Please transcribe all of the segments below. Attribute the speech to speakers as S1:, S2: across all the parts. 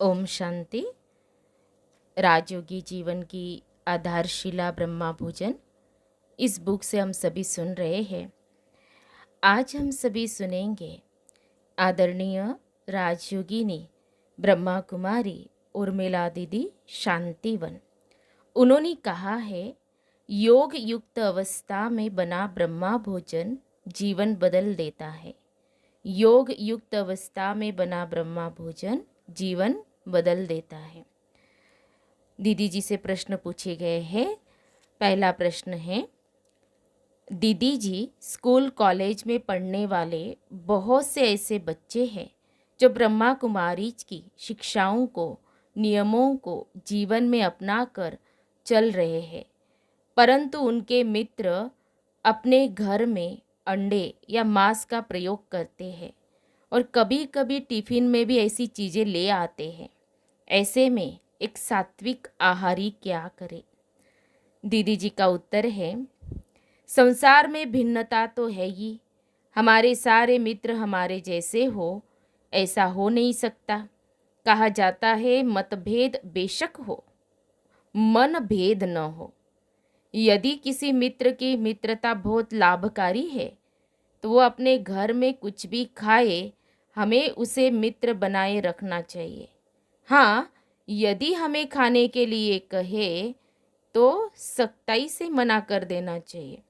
S1: ओम शांति। राजयोगी जीवन की आधारशिला ब्रह्मा भोजन, इस बुक से हम सभी सुन रहे हैं। आज हम सभी सुनेंगे आदरणीय राजयोगिनी ब्रह्मा कुमारी उर्मिला दीदी शांतिवन। उन्होंने कहा है, योग युक्त अवस्था में बना ब्रह्मा भोजन जीवन बदल देता है। योग युक्त अवस्था में बना ब्रह्मा भोजन जीवन बदल देता है। दीदी जी से प्रश्न पूछे गए हैं। पहला प्रश्न है, दीदी जी, स्कूल कॉलेज में पढ़ने वाले बहुत से ऐसे बच्चे हैं जो ब्रह्मा कुमारी की शिक्षाओं को, नियमों को जीवन में अपना कर चल रहे हैं, परंतु उनके मित्र अपने घर में अंडे या मांस का प्रयोग करते हैं और कभी कभी टिफिन में भी ऐसी चीज़ें ले आते हैं। ऐसे में एक सात्विक आहारी क्या करे? दीदी जी का उत्तर है, संसार में भिन्नता तो है ही। हमारे सारे मित्र हमारे जैसे हो, ऐसा हो नहीं सकता। कहा जाता है, मतभेद बेशक हो, मन भेद न हो। यदि किसी मित्र की मित्रता बहुत लाभकारी है तो वो अपने घर में कुछ भी खाए, हमें उसे मित्र बनाए रखना चाहिए। हाँ, यदि हमें खाने के लिए कहे तो सख्ताई से मना कर देना चाहिए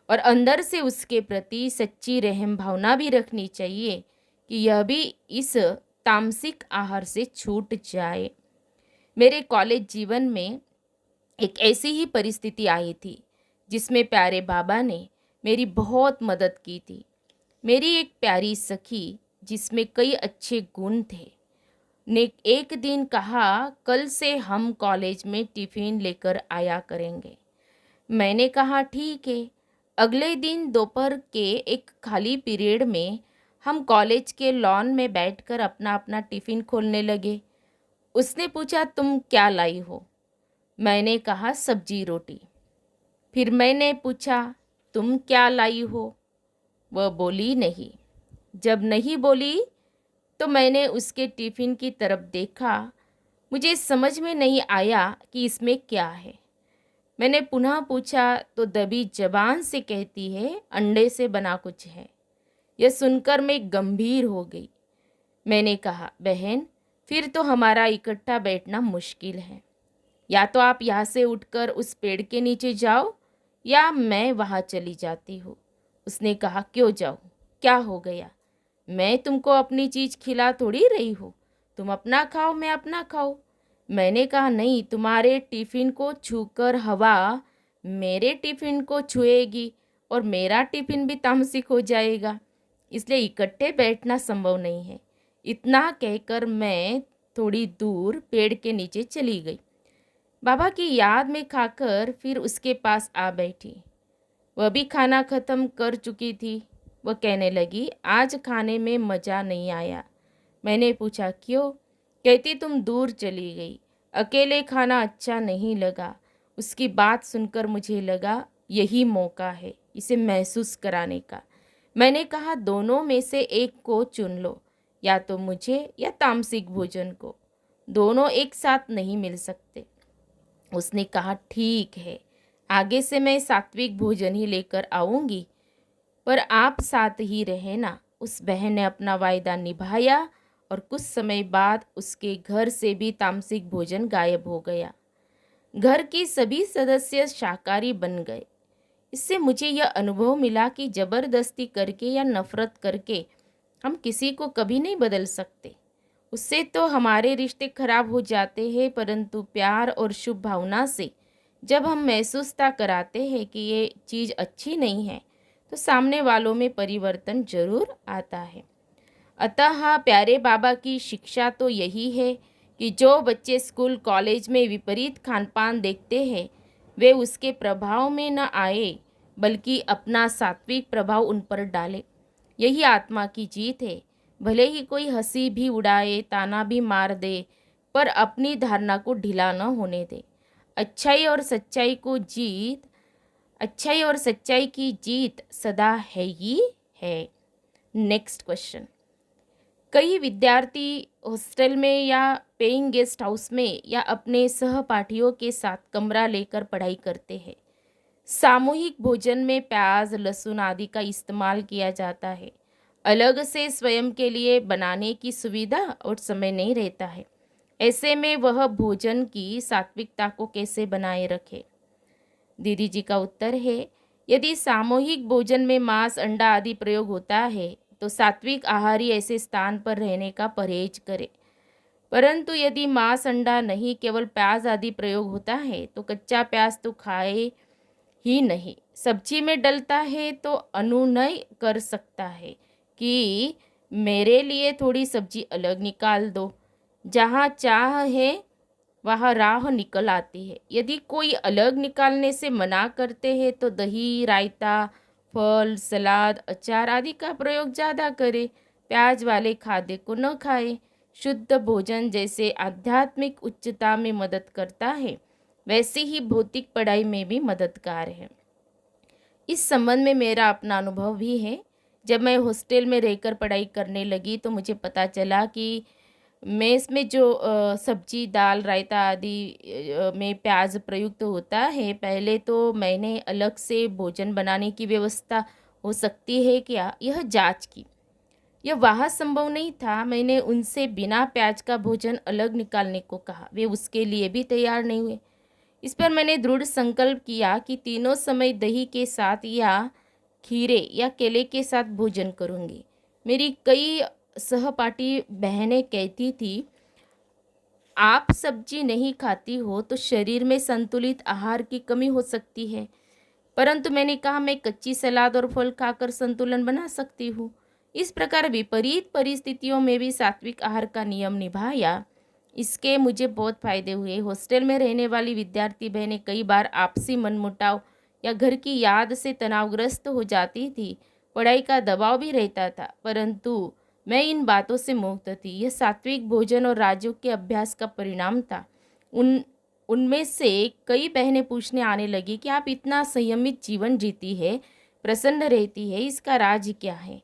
S1: और अंदर से उसके प्रति सच्ची रहम भावना भी रखनी चाहिए कि यह भी इस तामसिक आहार से छूट जाए। मेरे कॉलेज जीवन में एक ऐसी ही परिस्थिति आई थी जिसमें प्यारे बाबा ने मेरी बहुत मदद की थी। मेरी एक प्यारी सखी जिसमें कई अच्छे गुण थे ने एक दिन कहा, कल से हम कॉलेज में टिफ़िन लेकर आया करेंगे। मैंने कहा ठीक है। अगले दिन दोपहर के एक खाली पीरियड में हम कॉलेज के लॉन में बैठकर अपना अपना टिफ़िन खोलने लगे। उसने पूछा, तुम क्या लाई हो? मैंने कहा, सब्जी रोटी। फिर मैंने पूछा, तुम क्या लाई हो? वह बोली नहीं। जब नहीं बोली तो मैंने उसके टिफ़िन की तरफ देखा। मुझे समझ में नहीं आया कि इसमें क्या है। मैंने पुनः पूछा तो दबी जबान से कहती है, अंडे से बना कुछ है। यह सुनकर मैं गंभीर हो गई। मैंने कहा, बहन, फिर तो हमारा इकट्ठा बैठना मुश्किल है। या तो आप यहाँ से उठकर उस पेड़ के नीचे जाओ या मैं वहाँ चली जाती हूँ। उसने कहा, क्यों जाऊँ? क्या हो गया? मैं तुमको अपनी चीज़ खिला थोड़ी रही हूँ। तुम अपना खाओ, मैं अपना खाऊँ। मैंने कहा, नहीं, तुम्हारे टिफ़िन को छूकर हवा मेरे टिफ़िन को छुएगी और मेरा टिफ़िन भी तामसिक हो जाएगा, इसलिए इकट्ठे बैठना संभव नहीं है। इतना कहकर मैं थोड़ी दूर पेड़ के नीचे चली गई। बाबा की याद में खाकर फिर उसके पास आ बैठी। वह भी खाना ख़त्म कर चुकी थी। वह कहने लगी, आज खाने में मज़ा नहीं आया। मैंने पूछा, क्यों? कहती, तुम दूर चली गई, अकेले खाना अच्छा नहीं लगा। उसकी बात सुनकर मुझे लगा यही मौका है इसे महसूस कराने का। मैंने कहा, दोनों में से एक को चुन लो, या तो मुझे या तामसिक भोजन को। दोनों एक साथ नहीं मिल सकते। उसने कहा, ठीक है, आगे से मैं सात्विक भोजन ही लेकर आऊँगी, पर आप साथ ही रहे ना। उस बहन ने अपना वायदा निभाया और कुछ समय बाद उसके घर से भी तामसिक भोजन गायब हो गया। घर के सभी सदस्य शाकाहारी बन गए। इससे मुझे यह अनुभव मिला कि ज़बरदस्ती करके या नफरत करके हम किसी को कभी नहीं बदल सकते। उससे तो हमारे रिश्ते खराब हो जाते हैं, परंतु प्यार और शुभ भावना से जब हम महसूसता कराते हैं कि ये चीज़ अच्छी नहीं है, तो सामने वालों में परिवर्तन जरूर आता है। अतः प्यारे बाबा की शिक्षा तो यही है कि जो बच्चे स्कूल कॉलेज में विपरीत खान पान देखते हैं, वे उसके प्रभाव में न आए, बल्कि अपना सात्विक प्रभाव उन पर डालें। यही आत्मा की जीत है। भले ही कोई हंसी भी उड़ाए, ताना भी मार दे, पर अपनी धारणा को ढीला न होने दे। अच्छाई और सच्चाई को जीत अच्छाई और सच्चाई की जीत सदा है ही है। नेक्स्ट क्वेश्चन, कई विद्यार्थी हॉस्टल में या पेइंग गेस्ट हाउस में या अपने सहपाठियों के साथ कमरा लेकर पढ़ाई करते हैं। सामूहिक भोजन में प्याज, लहसुन आदि का इस्तेमाल किया जाता है। अलग से स्वयं के लिए बनाने की सुविधा और समय नहीं रहता है। ऐसे में वह भोजन की सात्विकता को कैसे बनाए रखे? दीदी जी का उत्तर है, यदि सामूहिक भोजन में मांस, अंडा आदि प्रयोग होता है तो सात्विक आहारी ऐसे स्थान पर रहने का परहेज करे। परंतु यदि मांस, अंडा नहीं, केवल प्याज आदि प्रयोग होता है तो कच्चा प्याज तो खाए ही नहीं, सब्जी में डलता है तो अनुनय कर सकता है कि मेरे लिए थोड़ी सब्जी अलग निकाल दो। जहाँ चाह है वहाँ राह निकल आती है। यदि कोई अलग निकालने से मना करते हैं तो दही, रायता, फल, सलाद, अचार आदि का प्रयोग ज़्यादा करें। प्याज वाले खाद्य को न खाएं। शुद्ध भोजन जैसे आध्यात्मिक उच्चता में मदद करता है, वैसे ही भौतिक पढ़ाई में भी मददगार है। इस संबंध में मेरा अपना अनुभव भी है। जब मैं हॉस्टल में रहकर पढ़ाई करने लगी तो मुझे पता चला कि मेस में जो सब्जी, दाल, रायता आदि में प्याज प्रयुक्त होता है, पहले तो मैंने अलग से भोजन बनाने की व्यवस्था हो सकती है क्या, यह जांच की। यह वहाँ संभव नहीं था। मैंने उनसे बिना प्याज का भोजन अलग निकालने को कहा। वे उसके लिए भी तैयार नहीं हुए। इस पर मैंने दृढ़ संकल्प किया कि तीनों समय दही के साथ या खीरे या केले के साथ भोजन करूंगी। मेरी कई सहपाठी बहनें कहती थी, आप सब्जी नहीं खाती हो तो शरीर में संतुलित आहार की कमी हो सकती है। परंतु मैंने कहा, मैं कच्ची सलाद और फल खाकर संतुलन बना सकती हूँ। इस प्रकार विपरीत परिस्थितियों में भी सात्विक आहार का नियम निभाया। इसके मुझे बहुत फायदे हुए। हॉस्टल में रहने वाली विद्यार्थी बहनें कई बार आपसी मनमुटाव या घर की याद से तनावग्रस्त हो जाती थी। पढ़ाई का दबाव भी रहता था, परंतु मैं इन बातों से मुक्त थी। यह सात्विक भोजन और राजयोग के अभ्यास का परिणाम था। उन उनमें से कई बहनें पूछने आने लगी कि आप इतना संयमित जीवन जीती है, प्रसन्न रहती है, इसका राज क्या है?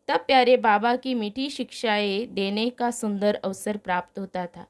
S1: तब प्यारे बाबा की मीठी शिक्षाएं देने का सुंदर अवसर प्राप्त होता था।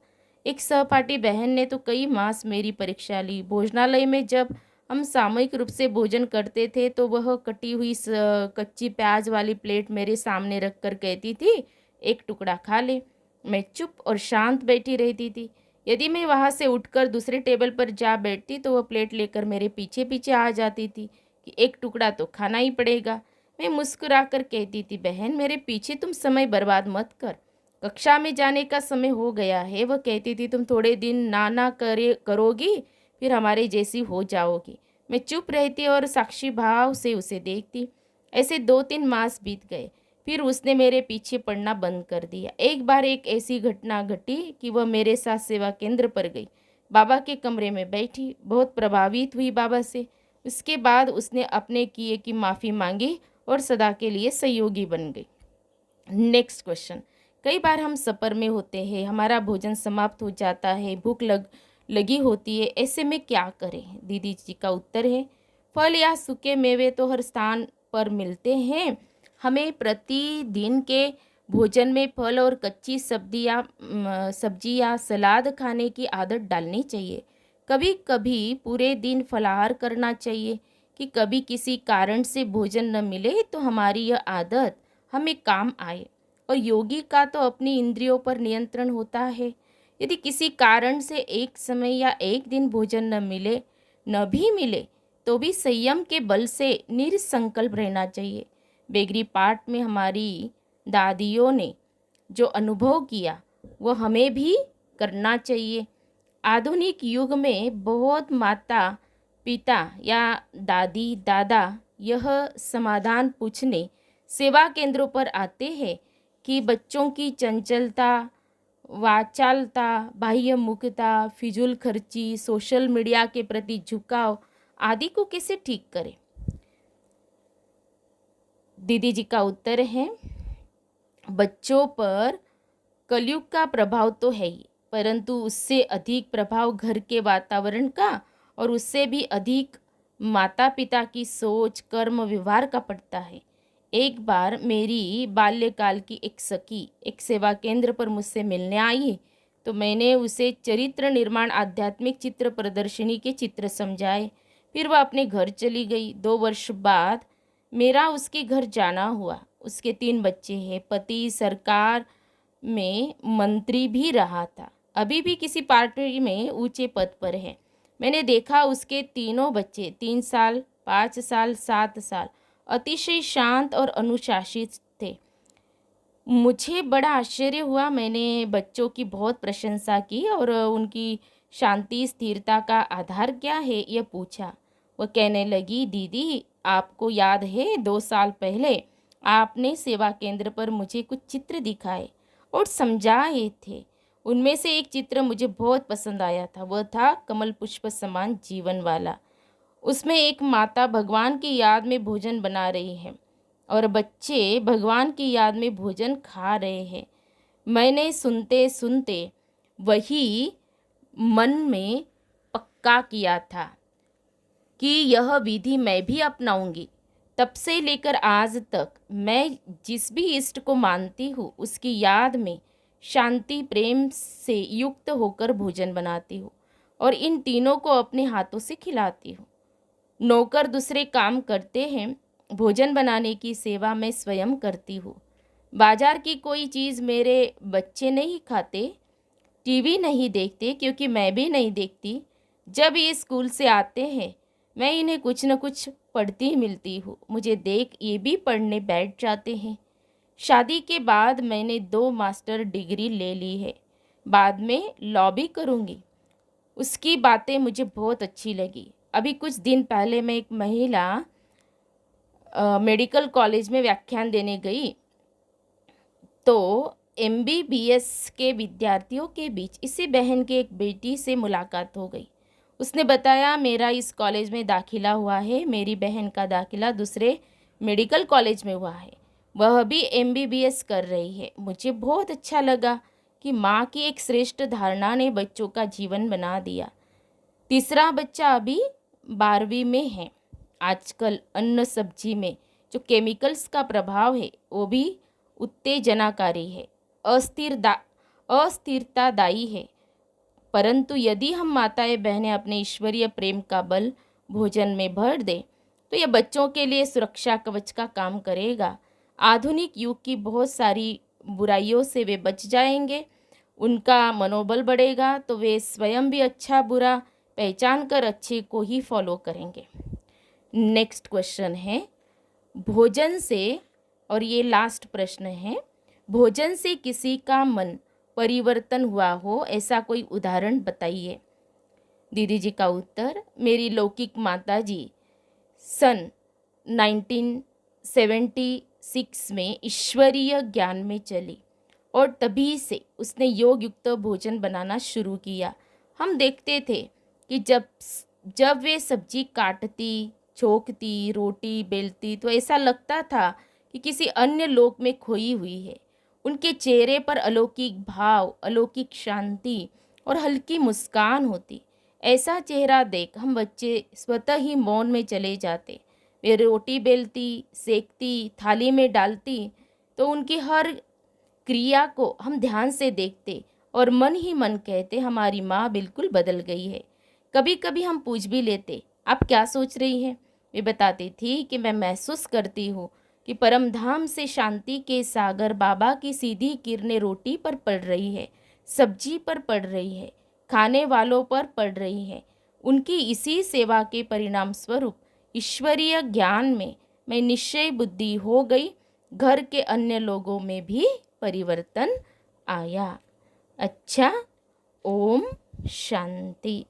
S1: एक सहपाठी बहन ने तो कई मास मेरी परीक्षा ली। भोजनालय में जब हम सामूहिक रूप से भोजन करते थे तो वह कटी हुई कच्ची प्याज वाली प्लेट मेरे सामने रख कर कहती थी, एक टुकड़ा खा ले। मैं चुप और शांत बैठी रहती थी। यदि मैं वहाँ से उठकर दूसरे टेबल पर जा बैठती तो वह प्लेट लेकर मेरे पीछे पीछे आ जाती थी कि एक टुकड़ा तो खाना ही पड़ेगा। मैं मुस्कुराकर कहती थी, बहन मेरे पीछे तुम समय बर्बाद मत कर, कक्षा में जाने का समय हो गया है। वह कहती थी, तुम थोड़े दिन ना करे करोगी फिर हमारे जैसी हो जाओगी। मैं चुप रहती और साक्षी भाव से उसे देखती। ऐसे 2-3 मास बीत गए। फिर उसने मेरे पीछे पड़ना बंद कर दिया। एक बार एक ऐसी घटना घटी कि वह मेरे साथ सेवा केंद्र पर गई। बाबा के कमरे में बैठी, बहुत प्रभावित हुई बाबा से। उसके बाद उसने अपने किए की माफ़ी मांगी और सदा के लिए सहयोगी बन गई। Next question. कई बार हम सफ़र में होते हैं, हमारा भोजन समाप्त हो जाता है, भूख लगी होती है, ऐसे में क्या करें? दीदी जी का उत्तर है, फल या सूखे मेवे तो हर स्थान पर मिलते हैं। हमें प्रतिदिन के भोजन में फल और कच्ची सब्जी या सलाद खाने की आदत डालनी चाहिए। कभी कभी पूरे दिन फलाहार करना चाहिए कि कभी किसी कारण से भोजन न मिले तो हमारी यह आदत हमें काम आए। और योगी का तो अपनी इंद्रियों पर नियंत्रण होता है। यदि किसी कारण से एक समय या एक दिन भोजन न भी मिले तो भी संयम के बल से निरसंकल्प रहना चाहिए। बेगरी पाठ में हमारी दादियों ने जो अनुभव किया वो हमें भी करना चाहिए। आधुनिक युग में बहुत माता पिता या दादी दादा यह समाधान पूछने सेवा केंद्रों पर आते हैं कि बच्चों की चंचलता, वाचालता, बाह्य मुखता, फिजूल खर्ची, सोशल मीडिया के प्रति झुकाव आदि को कैसे ठीक करें? दीदी जी का उत्तर है, बच्चों पर कलयुग का प्रभाव तो है ही, परंतु उससे अधिक प्रभाव घर के वातावरण का और उससे भी अधिक माता पिता की सोच, कर्म, व्यवहार का पड़ता है। एक बार मेरी बाल्यकाल की एक सखी एक सेवा केंद्र पर मुझसे मिलने आई। तो मैंने उसे चरित्र निर्माण आध्यात्मिक चित्र प्रदर्शनी के चित्र समझाए। फिर वह अपने घर चली गई। 2 वर्ष बाद मेरा उसके घर जाना हुआ। उसके 3 बच्चे हैं, पति सरकार में मंत्री भी रहा था, अभी भी किसी पार्टी में ऊंचे पद पर है। मैंने देखा उसके तीनों बच्चे 3 साल, 5 साल, 7 साल अतिशय शांत और अनुशासित थे। मुझे बड़ा आश्चर्य हुआ। मैंने बच्चों की बहुत प्रशंसा की और उनकी शांति स्थिरता का आधार क्या है यह पूछा। वह कहने लगी, दीदी आपको याद है 2 साल पहले आपने सेवा केंद्र पर मुझे कुछ चित्र दिखाए और समझाए थे। उनमें से एक चित्र मुझे बहुत पसंद आया था। वह था कमल पुष्प समान जीवन वाला। उसमें एक माता भगवान की याद में भोजन बना रही है और बच्चे भगवान की याद में भोजन खा रहे हैं। मैंने सुनते सुनते वही मन में पक्का किया था कि यह विधि मैं भी अपनाऊंगी। तब से लेकर आज तक मैं जिस भी इष्ट को मानती हूँ उसकी याद में शांति प्रेम से युक्त होकर भोजन बनाती हूँ और इन तीनों को अपने हाथों से खिलाती हूँ। नौकर दूसरे काम करते हैं, भोजन बनाने की सेवा मैं स्वयं करती हूँ। बाजार की कोई चीज़ मेरे बच्चे नहीं खाते, टीवी नहीं देखते क्योंकि मैं भी नहीं देखती। जब ये स्कूल से आते हैं मैं इन्हें कुछ न कुछ पढ़ती मिलती हूँ। मुझे देख ये भी पढ़ने बैठ जाते हैं। शादी के बाद मैंने 2 मास्टर डिग्री ले ली है, बाद में लॉ भी करूँगी। उसकी बातें मुझे बहुत अच्छी लगी। अभी कुछ दिन पहले मैं एक महिला मेडिकल कॉलेज में व्याख्यान देने गई तो MBBS के विद्यार्थियों के बीच इसी बहन की एक बेटी से मुलाकात हो गई। उसने बताया, मेरा इस कॉलेज में दाखिला हुआ है, मेरी बहन का दाखिला दूसरे मेडिकल कॉलेज में हुआ है, वह भी MBBS कर रही है। मुझे बहुत अच्छा लगा कि माँ की एक श्रेष्ठ धारणा ने बच्चों का जीवन बना दिया। तीसरा बच्चा अभी 12वीं में है। आजकल अन्न सब्जी में जो केमिकल्स का प्रभाव है वो भी उत्तेजनाकारी है, अस्थिरतादायी है। परंतु यदि हम माताएं बहनें अपने ईश्वरीय प्रेम का बल भोजन में भर दें तो यह बच्चों के लिए सुरक्षा कवच का काम करेगा। आधुनिक युग की बहुत सारी बुराइयों से वे बच जाएंगे, उनका मनोबल बढ़ेगा, तो वे स्वयं भी अच्छा बुरा पहचान कर अच्छे को ही फॉलो करेंगे। नेक्स्ट क्वेश्चन है भोजन से, और ये लास्ट प्रश्न है, भोजन से किसी का मन परिवर्तन हुआ हो ऐसा कोई उदाहरण बताइए। दीदी जी का उत्तर, मेरी लौकिक माता जी सन 1976 में ईश्वरीय ज्ञान में चली और तभी से उसने योग युक्त भोजन बनाना शुरू किया। हम देखते थे कि जब वे सब्जी काटती, छोंकती, रोटी बेलती तो ऐसा लगता था कि किसी अन्य लोक में खोई हुई है। उनके चेहरे पर अलौकिक भाव, अलौकिक शांति और हल्की मुस्कान होती। ऐसा चेहरा देख हम बच्चे स्वतः ही मौन में चले जाते। वे रोटी बेलती, सेकती, थाली में डालती तो उनकी हर क्रिया को हम ध्यान से देखते और मन ही मन कहते, हमारी माँ बिल्कुल बदल गई है। कभी कभी हम पूछ भी लेते, आप क्या सोच रही हैं? वे बताती थी कि मैं महसूस करती हूँ कि परम धाम से शांति के सागर बाबा की सीधी किरणें रोटी पर पड़ रही है, सब्जी पर पड़ रही है, खाने वालों पर पड़ रही है। उनकी इसी सेवा के परिणाम स्वरूप ईश्वरीय ज्ञान में मैं निश्चय बुद्धि हो गई। घर के अन्य लोगों में भी परिवर्तन आया। अच्छा, ओम शांति।